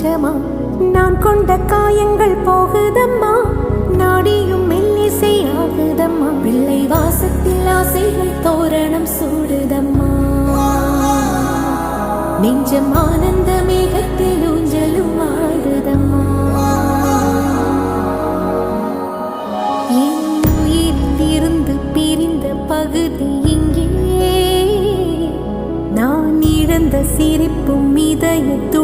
நிஜமா நான் கொண்ட காயங்கள் போகுதம்மா நாடியும் மெல்லிசை ஆகுதம்மா பிள்ளை வாசத்தில் ஆசைகள் தோரணம் சூடுதம்மா நெஞ்சம் ஆனந்த மேகத்தில் ஊஞ்சலும் ஆடுதம்மா என் உயிரிலிருந்து பிரிந்த பகுதி இங்கே நான் இழந்த சிரிப்பும் இதயத்து